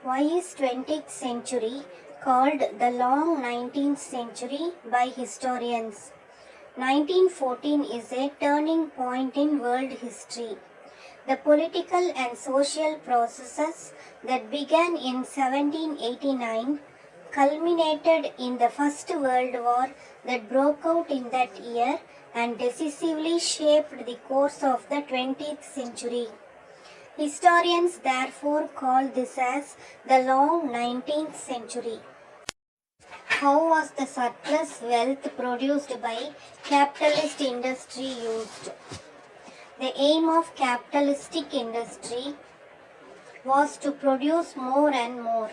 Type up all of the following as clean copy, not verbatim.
Why is 20th century called the long 19th century by historians? 1914 is a turning point in world history. The political and social processes that began in 1789 culminated in the First World War that broke out in that year and decisively shaped the course of the 20th century. Historians therefore call this as the long 19th century. How was the surplus wealth produced by capitalist industry used? The aim of capitalistic industry was to produce more and more.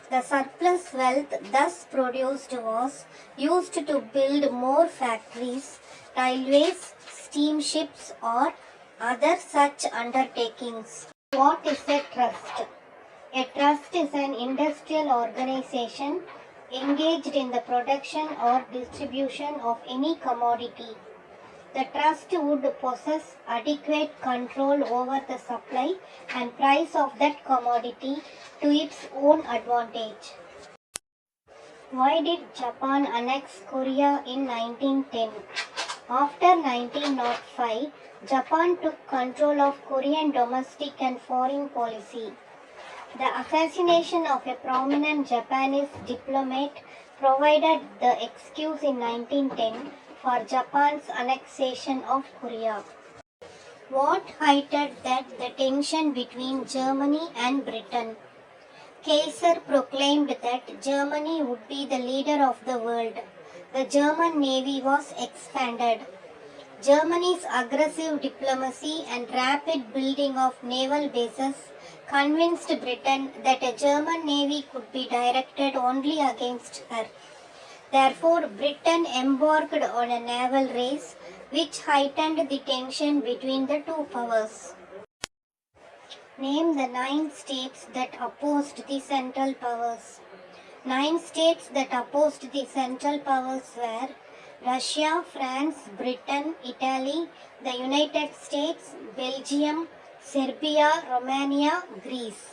The surplus wealth thus produced was used to build more factories, railways, steamships, or other such undertakings. What is a trust? A trust is an industrial organization engaged in the production or distribution of any commodity. The trust would possess adequate control over the supply and price of that commodity to its own advantage. Why did Japan annex Korea in 1910? After 1905, Japan took control of Korean domestic and foreign policy. The assassination of a prominent Japanese diplomat provided the excuse in 1910 for Japan's annexation of Korea. What heightened the tension between Germany and Britain? Kaiser proclaimed that Germany would be the leader of the world. The German navy was expanded. Germany's aggressive diplomacy and rapid building of naval bases convinced Britain that a German navy could be directed only against her. Therefore, Britain embarked on a naval race which heightened the tension between the two powers. Name the 9 states that opposed the Central Powers. 9 states that opposed the Central Powers were Russia, France, Britain, Italy, the United States, Belgium, Serbia, Romania, Greece.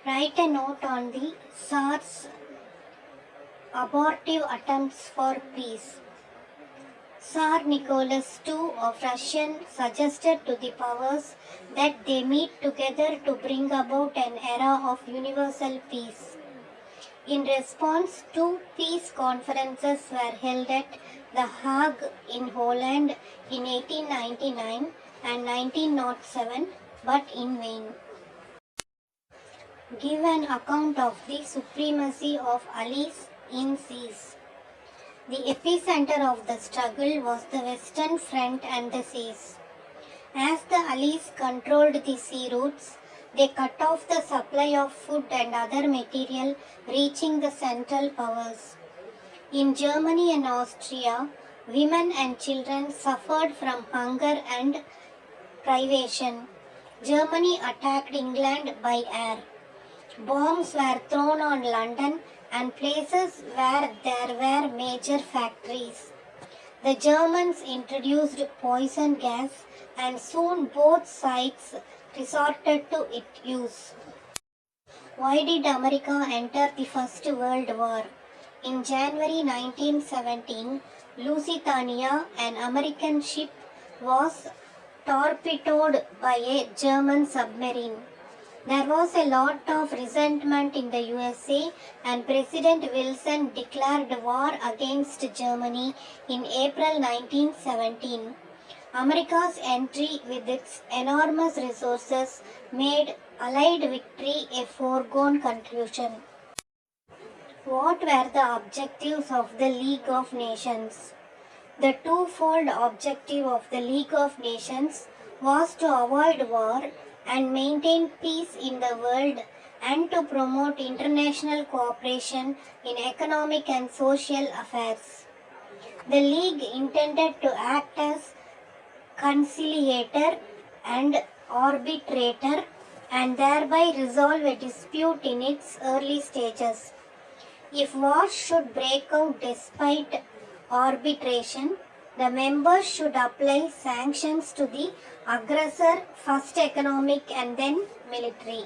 Write a note on the Tsar's abortive attempts for peace. Tsar Nicholas II of Russia suggested to the powers that they meet together to bring about an era of universal peace. In response, 2 peace conferences were held at The Hague in Holland in 1899 and 1907, but in vain. Give an account of the supremacy of allies in seas. The epicenter of the struggle was the Western Front and the seas. As the allies controlled the sea routes, they cut off the supply of food and other material reaching the Central Powers. In Germany and Austria, women and children suffered from hunger and privation. Germany attacked England by air. Bombs were thrown on London and places where there were major factories. The Germans introduced poison gas and soon both sides resorted to its use. Why did America enter the First World War? In January 1917, Lusitania, an American ship, was torpedoed by a German submarine. There was a lot of resentment in the USA and President Wilson declared war against Germany in April 1917. America's entry with its enormous resources made Allied victory a foregone conclusion. What were the objectives of the League of Nations? The twofold objective of the League of Nations was to avoid war and maintain peace in the world and to promote international cooperation in economic and social affairs. The League intended to act as conciliator and arbitrator and thereby resolve a dispute in its early stages. If war should break out despite arbitration, the members should apply sanctions to the aggressor, first economic and then military.